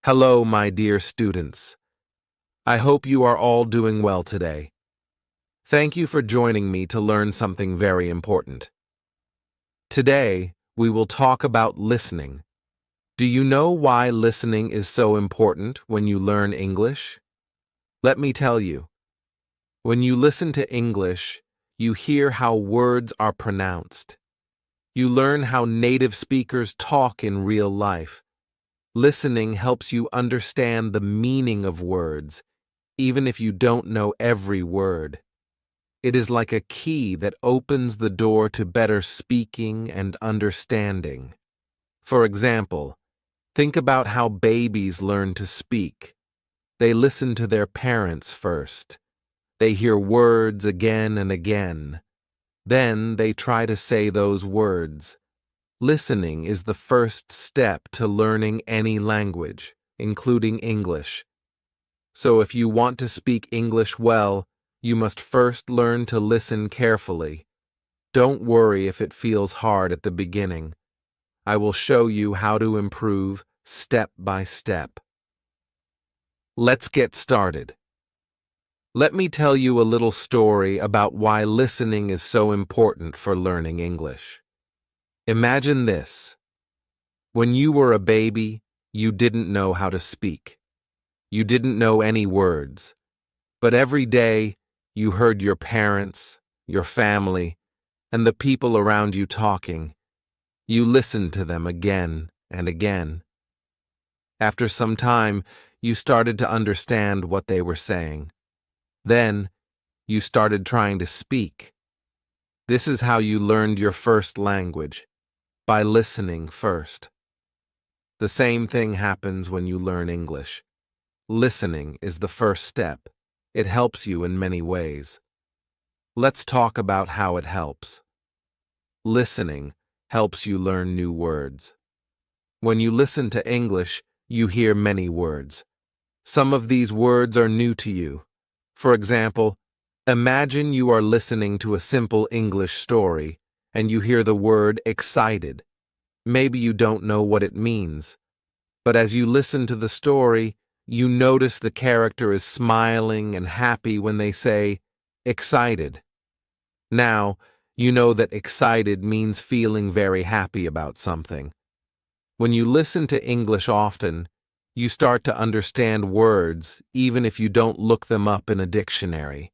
Hello, my dear students. I hope you are all doing well today. Thank you for joining me to learn something very important. Today, we will talk about listening. Do you know why listening is so important when you learn English? Let me tell you. When you listen to English, you hear how words are pronounced. You learn how native speakers talk in real life. Listening helps you understand the meaning of words, even if you don't know every word. It is like a key that opens the door to better speaking and understanding. For example, think about how babies learn to speak. They listen to their parents first. They hear words again and again. Then they try to say those words. Listening is the first step to learning any language, including English. So if you want to speak English well, you must first learn to listen carefully. Don't worry if it feels hard at the beginning. I will show you how to improve step by step. Let's get started. Let me tell you a little story about why listening is so important for learning English. Imagine this. When you were a baby, you didn't know how to speak. You didn't know any words. But every day, you heard your parents, your family, and the people around you talking. You listened to them again and again. After some time, you started to understand what they were saying. Then, you started trying to speak. This is how you learned your first language. By listening first. The same thing happens when you learn English. Listening is the first step. It helps you in many ways. Let's talk about how it helps. Listening helps you learn new words. When you listen to English, you hear many words. Some of these words are new to you. For example, imagine you are listening to a simple English story and you hear the word excited. Maybe you don't know what it means, but as you listen to the story, you notice the character is smiling and happy when they say, excited. Now, you know that excited means feeling very happy about something. When you listen to English often, you start to understand words even if you don't look them up in a dictionary.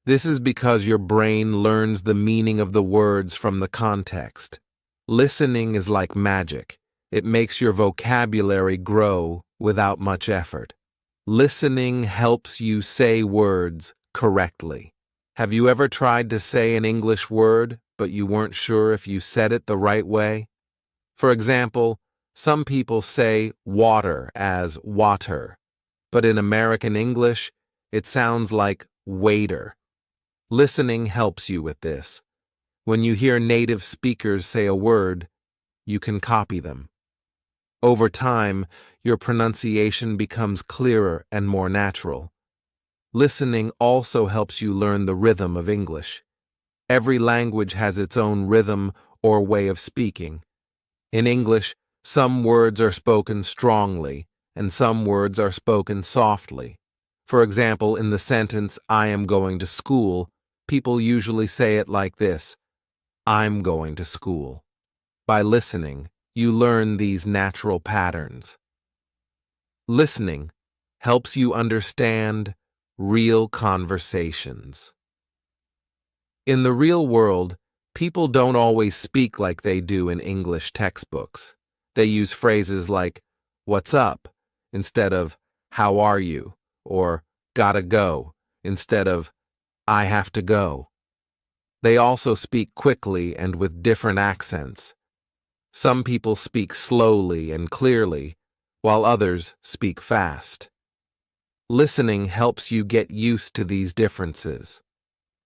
This is because your brain learns the meaning of the words from the context. Listening is like magic. It makes your vocabulary grow without much effort. Listening helps you say words correctly. Have you ever tried to say an English word, but you weren't sure if you said it the right way? For example, some people say water as water, but in American English, it sounds like waiter. Listening helps you with this. When you hear native speakers say a word, you can copy them. Over time, your pronunciation becomes clearer and more natural. Listening also helps you learn the rhythm of English. Every language has its own rhythm or way of speaking. In English, some words are spoken strongly, and some words are spoken softly. For example, in the sentence, I am going to school, people usually say it like this, I'm going to school. By listening, you learn these natural patterns. Listening helps you understand real conversations. In the real world, people don't always speak like they do in English textbooks. They use phrases like, what's up, instead of, how are you, or gotta go, instead of, I have to go. They also speak quickly and with different accents. Some people speak slowly and clearly, while others speak fast. Listening helps you get used to these differences.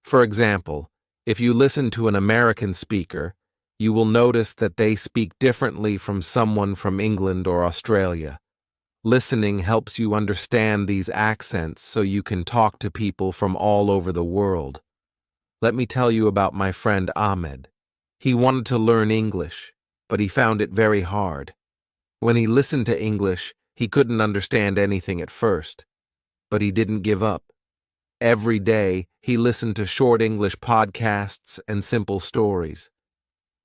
For example, if you listen to an American speaker, you will notice that they speak differently from someone from England or Australia. Listening helps you understand these accents so you can talk to people from all over the world. Let me tell you about my friend Ahmed. He wanted to learn English, but he found it very hard. When he listened to English, He couldn't understand anything at first, but he didn't give up. Every day, he listened to short English podcasts and simple stories.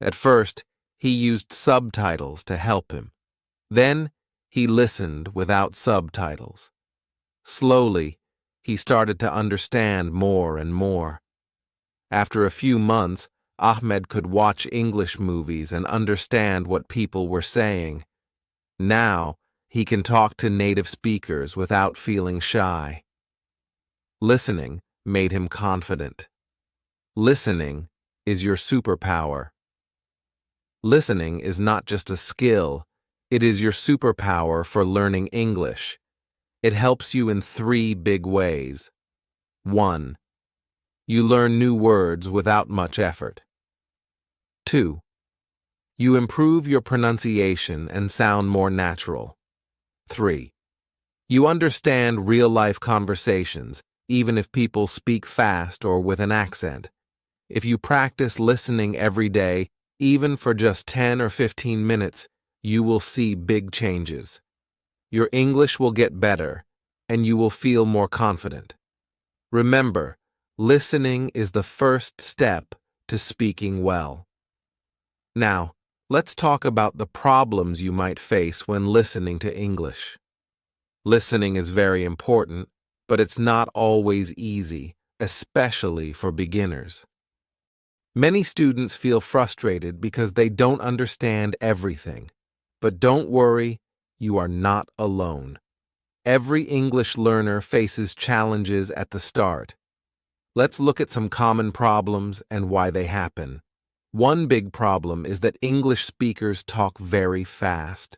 At first, he used subtitles to help him. Then, he listened without subtitles. Slowly, he started to understand more and more. After a few months, Ahmed could watch English movies and understand what people were saying. Now, he can talk to native speakers without feeling shy. Listening made him confident. Listening is your superpower. Listening is not just a skill, it is your superpower for learning English. It helps you in 3 big ways. 1. You learn new words without much effort. 2. You improve your pronunciation and sound more natural. 3. You understand real-life conversations, even if people speak fast or with an accent. If you practice listening every day, even for just 10 or 15 minutes, you will see big changes. Your English will get better, and you will feel more confident. Remember, listening is the first step to speaking well. Now, let's talk about the problems you might face when listening to English. Listening is very important, but it's not always easy, especially for beginners. Many students feel frustrated because they don't understand everything. But don't worry, you are not alone. Every English learner faces challenges at the start. Let's look at some common problems and why they happen. One big problem is that English speakers talk very fast.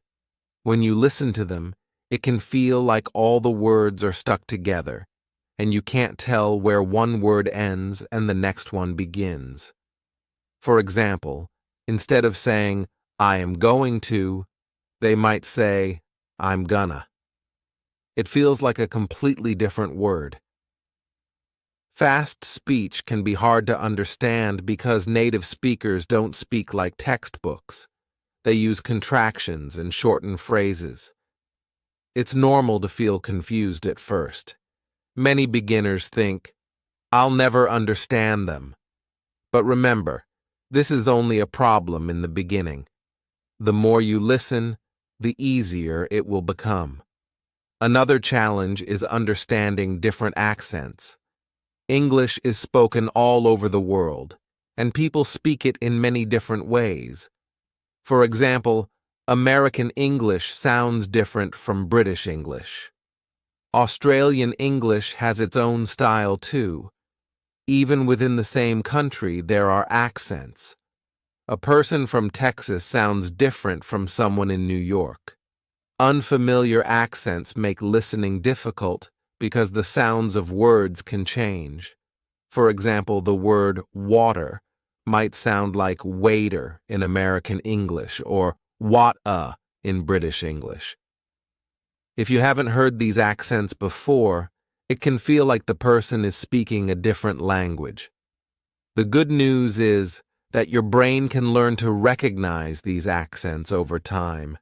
When you listen to them, it can feel like all the words are stuck together, and you can't tell where one word ends and the next one begins. For example, instead of saying, I am going to, they might say, I'm gonna. It feels like a completely different word. Fast speech can be hard to understand because native speakers don't speak like textbooks. They use contractions and shorten phrases. It's normal to feel confused at first. Many beginners think, I'll never understand them. But remember, this is only a problem in the beginning. The more you listen, the easier it will become. Another challenge is understanding different accents. English is spoken all over the world, and people speak it in many different ways. For example, American English sounds different from British English. Australian English has its own style too. Even within the same country, there are accents. A person from Texas sounds different from someone in New York. Unfamiliar accents make listening difficult because the sounds of words can change. For example, the word water might sound like waiter in American English or what-a in British English. If you haven't heard these accents before, it can feel like the person is speaking a different language. The good news is that your brain can learn to recognize these accents over time.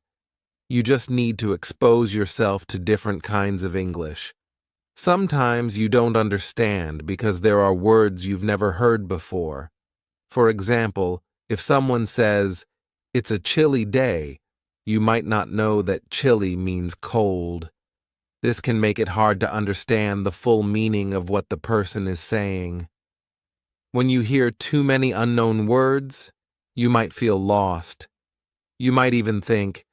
You just need to expose yourself to different kinds of English. Sometimes you don't understand because there are words you've never heard before. For example, if someone says, "It's a chilly day," you might not know that chilly means cold. This can make it hard to understand the full meaning of what the person is saying. When you hear too many unknown words, you might feel lost. You might even think,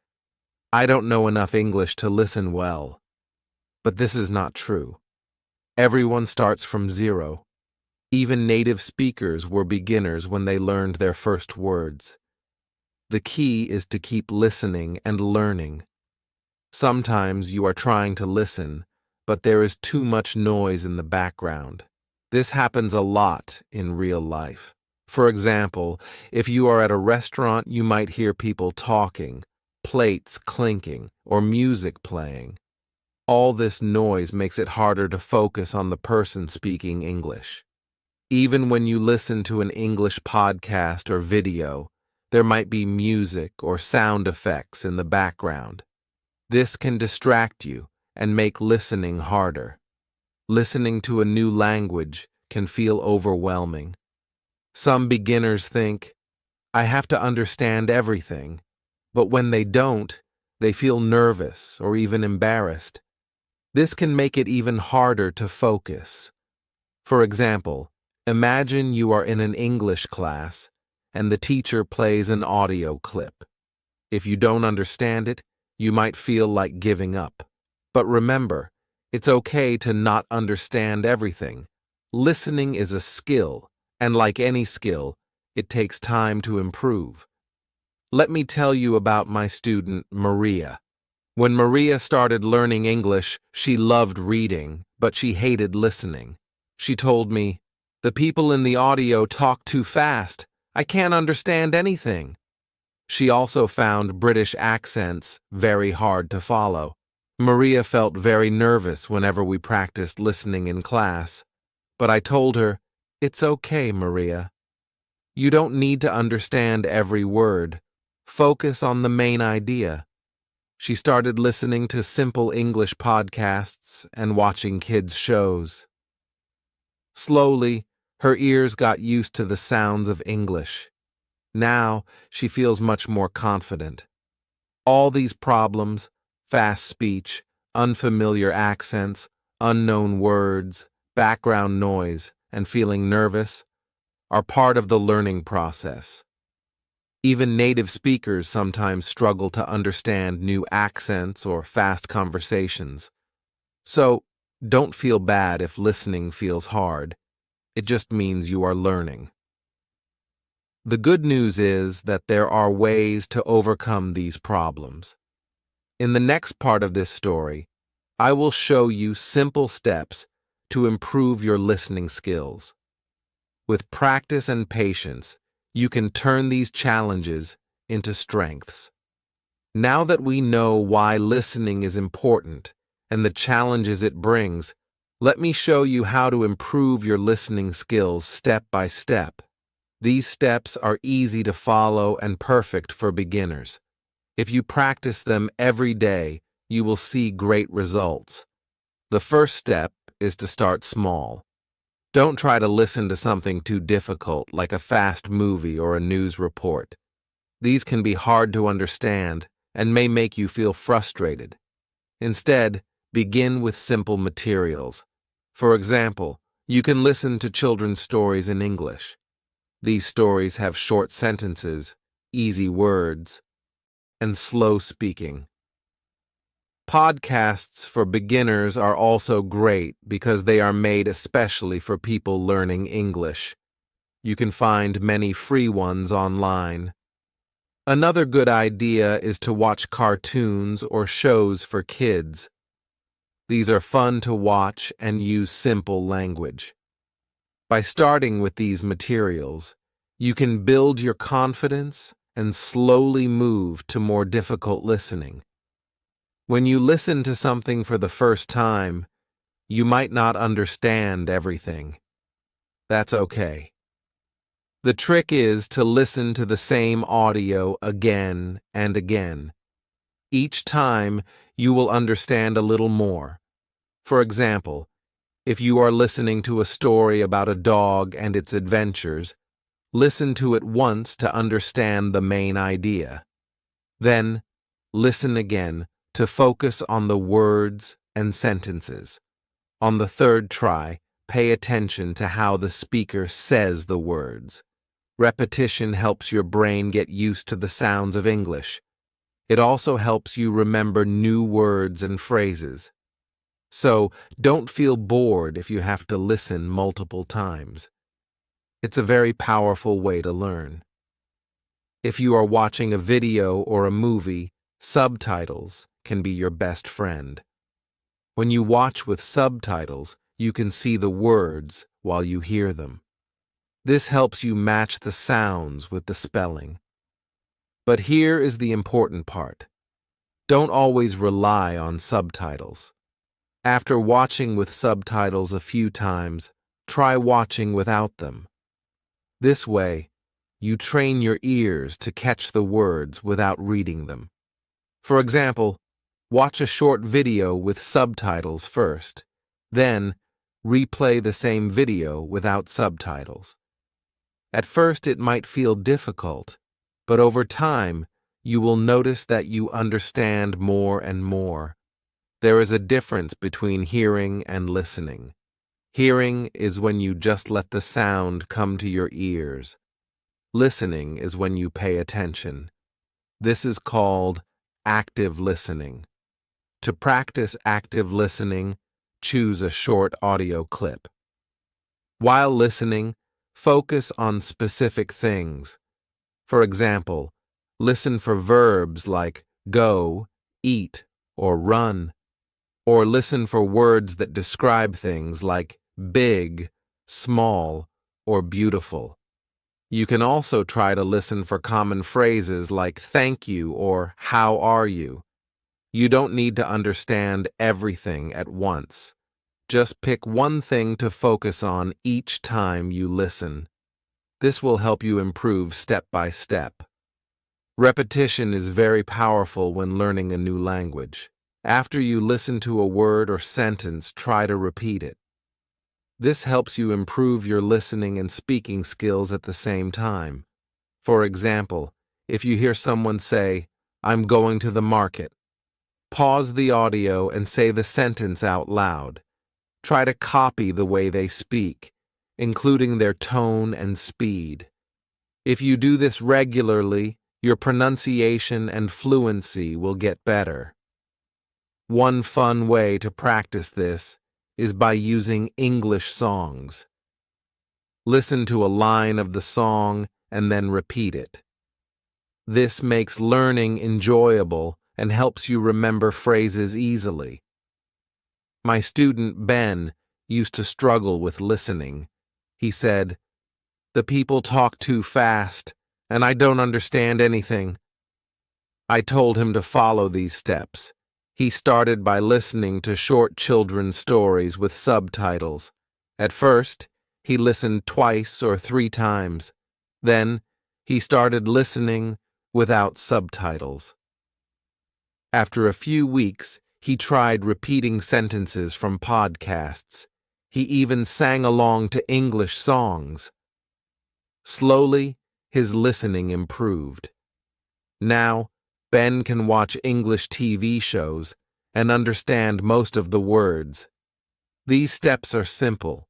I don't know enough English to listen well. But this is not true. Everyone starts from zero. Even native speakers were beginners when they learned their first words. The key is to keep listening and learning. Sometimes you are trying to listen, but there is too much noise in the background. This happens a lot in real life. For example, if you are at a restaurant, you might hear people talking, plates clinking, or music playing. All this noise makes it harder to focus on the person speaking English. Even when you listen to an English podcast or video, there might be music or sound effects in the background. This can distract you and make listening harder. Listening to a new language can feel overwhelming. Some beginners think, I have to understand everything, but when they don't, they feel nervous or even embarrassed. This can make it even harder to focus. For example, imagine you are in an English class and the teacher plays an audio clip. If you don't understand it, you might feel like giving up. But remember, it's okay to not understand everything. Listening is a skill, and like any skill, it takes time to improve. Let me tell you about my student, Maria. When Maria started learning English, she loved reading, but she hated listening. She told me, "The people in the audio talk too fast. I can't understand anything." She also found British accents very hard to follow. Maria felt very nervous whenever we practiced listening in class, but I told her, "It's okay, Maria. You don't need to understand every word. Focus on the main idea." She started listening to simple English podcasts and watching kids' shows. Slowly, her ears got used to the sounds of English. Now, she feels much more confident. All these problems, fast speech, unfamiliar accents, unknown words, background noise, and feeling nervous, are part of the learning process. Even native speakers sometimes struggle to understand new accents or fast conversations. So, don't feel bad if listening feels hard. It just means you are learning. The good news is that there are ways to overcome these problems. In the next part of this story, I will show you simple steps to improve your listening skills. With practice and patience, you can turn these challenges into strengths. Now that we know why listening is important and the challenges it brings, let me show you how to improve your listening skills step by step. These steps are easy to follow and perfect for beginners. If you practice them every day, you will see great results. The first step is to start small. Don't try to listen to something too difficult, like a fast movie or a news report. These can be hard to understand and may make you feel frustrated. Instead, begin with simple materials. For example, you can listen to children's stories in English. These stories have short sentences, easy words, and slow speaking. Podcasts for beginners are also great because they are made especially for people learning English. You can find many free ones online. Another good idea is to watch cartoons or shows for kids. These are fun to watch and use simple language. By starting with these materials, you can build your confidence and slowly move to more difficult listening. When you listen to something for the first time, you might not understand everything. That's okay. The trick is to listen to the same audio again and again. Each time, you will understand a little more. For example, if you are listening to a story about a dog and its adventures, listen to it once to understand the main idea. Then, listen again to focus on the words and sentences. On the third try, pay attention to how the speaker says the words. Repetition helps your brain get used to the sounds of English. It also helps you remember new words and phrases. So, don't feel bored if you have to listen multiple times. It's a very powerful way to learn. If you are watching a video or a movie, subtitles can be your best friend. When you watch with subtitles, you can see the words while you hear them. This helps you match the sounds with the spelling. But here is the important part. Don't always rely on subtitles. After watching with subtitles a few times, try watching without them. This way, you train your ears to catch the words without reading them. For example, Watch a short video with subtitles first. Then, replay the same video without subtitles. At first, it might feel difficult, but over time, you will notice that you understand more and more. There is a difference between hearing and listening. Hearing is when you just let the sound come to your ears. Listening is when you pay attention. This is called active listening. To practice active listening, choose a short audio clip. While listening, focus on specific things. For example, listen for verbs like go, eat, or run. Or listen for words that describe things like big, small, or beautiful. You can also try to listen for common phrases like thank you or how are you. You don't need to understand everything at once. Just pick one thing to focus on each time you listen. This will help you improve step by step. Repetition is very powerful when learning a new language. After you listen to a word or sentence, try to repeat it. This helps you improve your listening and speaking skills at the same time. For example, if you hear someone say, "I'm going to the market," pause the audio and say the sentence out loud. Try to copy the way they speak, including their tone and speed. If you do this regularly, your pronunciation and fluency will get better. One fun way to practice this is by using English songs. Listen to a line of the song and then repeat it. This makes learning enjoyable and helps you remember phrases easily. My student Ben used to struggle with listening. He said, "The people talk too fast, and I don't understand anything." I told him to follow these steps. He started by listening to short children's stories with subtitles. At first, he listened twice or 3 times. Then, he started listening without subtitles. After a few weeks, he tried repeating sentences from podcasts. He even sang along to English songs. Slowly, his listening improved. Now, Ben can watch English TV shows and understand most of the words. These steps are simple,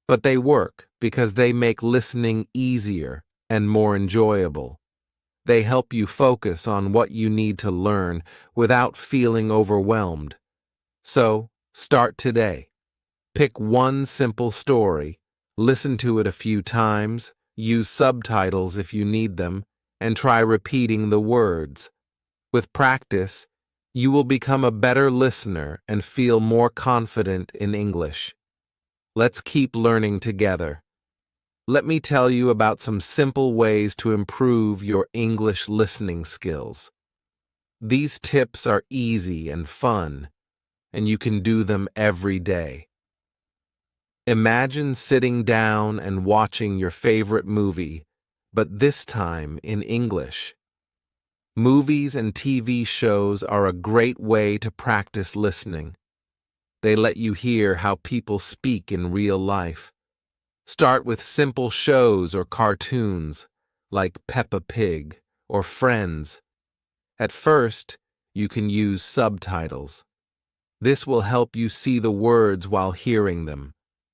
but they work because they make listening easier and more enjoyable. They help you focus on what you need to learn without feeling overwhelmed. So, start today. Pick one simple story, listen to it a few times, use subtitles if you need them, and try repeating the words. With practice, you will become a better listener and feel more confident in English. Let's keep learning together. Let me tell you about some simple ways to improve your English listening skills. These tips are easy and fun, and you can do them every day. Imagine sitting down and watching your favorite movie, but this time in English. Movies and TV shows are a great way to practice listening. They let you hear how people speak in real life. Start with simple shows or cartoons, like Peppa Pig or Friends. At first, you can use subtitles. This will help you see the words while hearing them.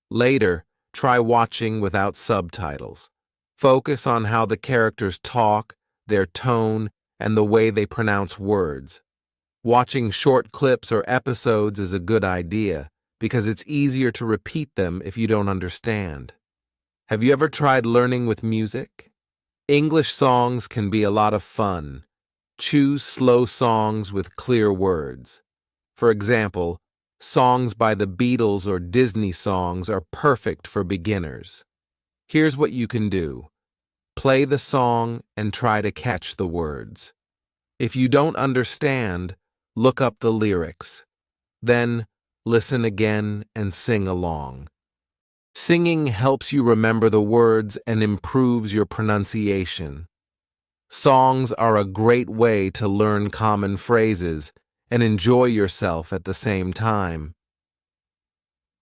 Later, try watching without subtitles. Focus on how the characters talk, their tone, and the way they pronounce words. Watching short clips or episodes is a good idea because it's easier to repeat them if you don't understand. Have you ever tried learning with music? English songs can be a lot of fun. Choose slow songs with clear words. For example, songs by the Beatles or Disney songs are perfect for beginners. Here's what you can do. Play the song and try to catch the words. If you don't understand, look up the lyrics. Then, listen again and sing along. Singing helps you remember the words and improves your pronunciation. Songs are a great way to learn common phrases and enjoy yourself at the same time.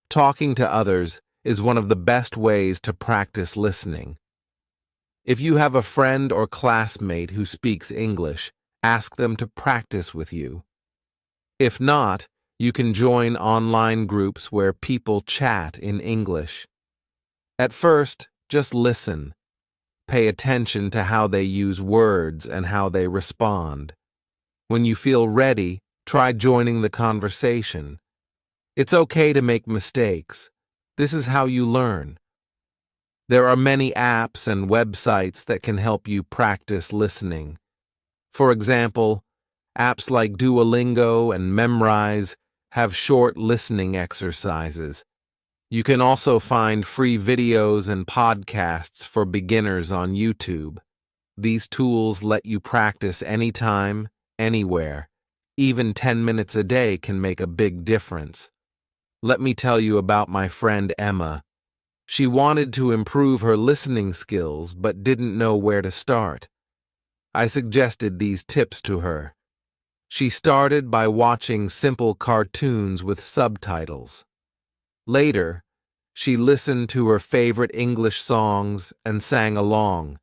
Talking to others is one of the best ways to practice listening. If you have a friend or classmate who speaks English, ask them to practice with you. If not, you can join online groups where people chat in English. At first, just listen. Pay attention to how they use words and how they respond. When you feel ready, try joining the conversation. It's okay to make mistakes. This is how you learn. There are many apps and websites that can help you practice listening. For example, apps like Duolingo and Memrise have short listening exercises. You can also find free videos and podcasts for beginners on YouTube. These tools let you practice anytime, anywhere. Even 10 minutes a day can make a big difference. Let me tell you about my friend Emma. She wanted to improve her listening skills but didn't know where to start. I suggested these tips to her. She started by watching simple cartoons with subtitles. Later, she listened to her favorite English songs and sang along.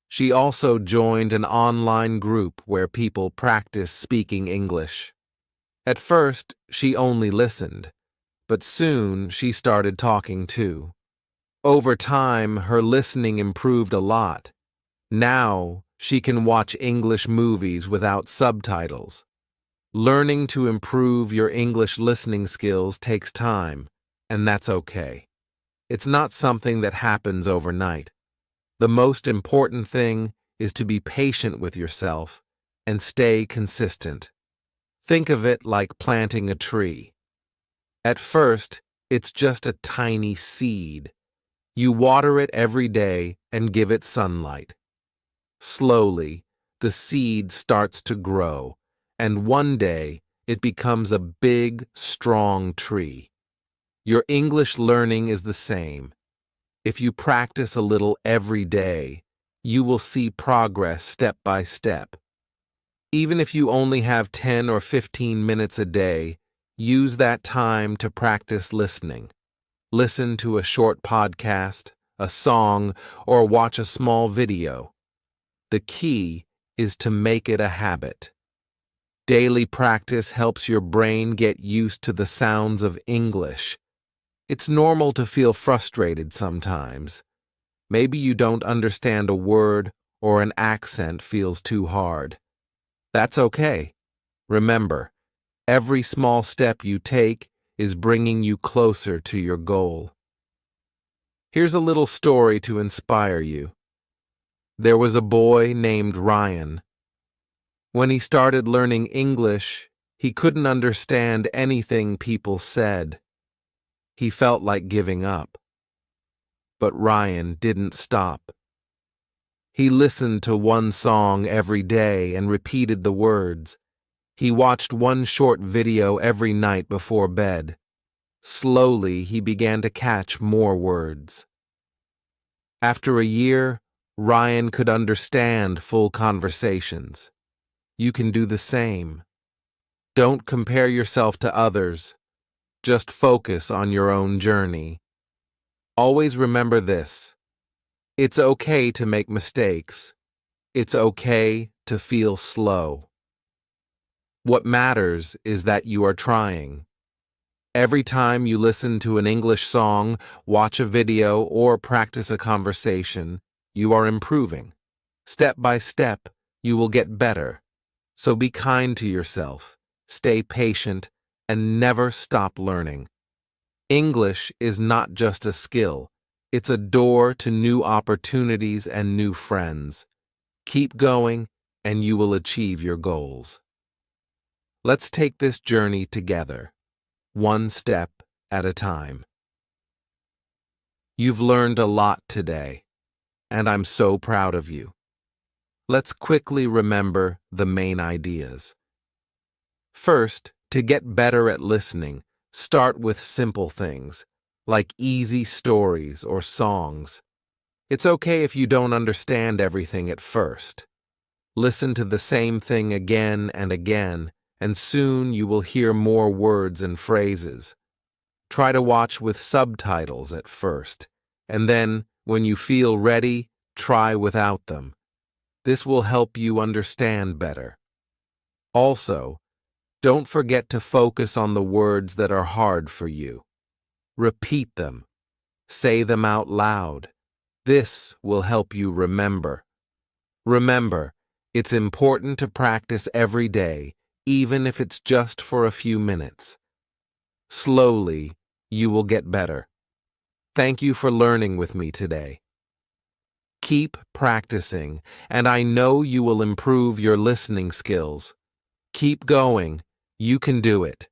She also joined an online group where people practice speaking English. At first, she only listened, but soon she started talking too. Over time, her listening improved a lot. Now, she can watch English movies without subtitles. Learning to improve your English listening skills takes time, and that's okay. It's not something that happens overnight. The most important thing is to be patient with yourself and stay consistent. Think of it like planting a tree. At first, it's just a tiny seed. You water it every day and give it sunlight. Slowly, the seed starts to grow, and one day it becomes a big, strong tree. Your English learning is the same. If you practice a little every day, you will see progress step by step. Even if you only have 10 or 15 minutes a day, use that time to practice listening. Listen to a short podcast, a song, or watch a small video. The key is to make it a habit. Daily practice helps your brain get used to the sounds of English. It's normal to feel frustrated sometimes. Maybe you don't understand a word or an accent feels too hard. That's okay. Remember, every small step you take is bringing you closer to your goal. Here's a little story to inspire you. There was a boy named Ryan. When he started learning English, he couldn't understand anything people said. He felt like giving up. But Ryan didn't stop. He listened to one song every day and repeated the words. He watched one short video every night before bed. Slowly, he began to catch more words. After a year, Ryan could understand full conversations. You can do the same. Don't compare yourself to others. Just focus on your own journey. Always remember this. It's okay to make mistakes. It's okay to feel slow. What matters is that you are trying. Every time you listen to an English song, watch a video, or practice a conversation, you are improving. Step by step, you will get better. So be kind to yourself, stay patient, and never stop learning. English is not just a skill. It's a door to new opportunities and new friends. Keep going, and you will achieve your goals. Let's take this journey together, one step at a time. You've learned a lot today, and I'm so proud of you. Let's quickly remember the main ideas. First, to get better at listening, start with simple things, like easy stories or songs. It's okay if you don't understand everything at first. Listen to the same thing again and again, and soon you will hear more words and phrases. Try to watch with subtitles at first, and then, when you feel ready, try without them. This will help you understand better. Also, don't forget to focus on the words that are hard for you. Repeat them. Say them out loud. This will help you remember. Remember, it's important to practice every day, even if it's just for a few minutes. Slowly, you will get better. Thank you for learning with me today. Keep practicing, and I know you will improve your listening skills. Keep going. You can do it.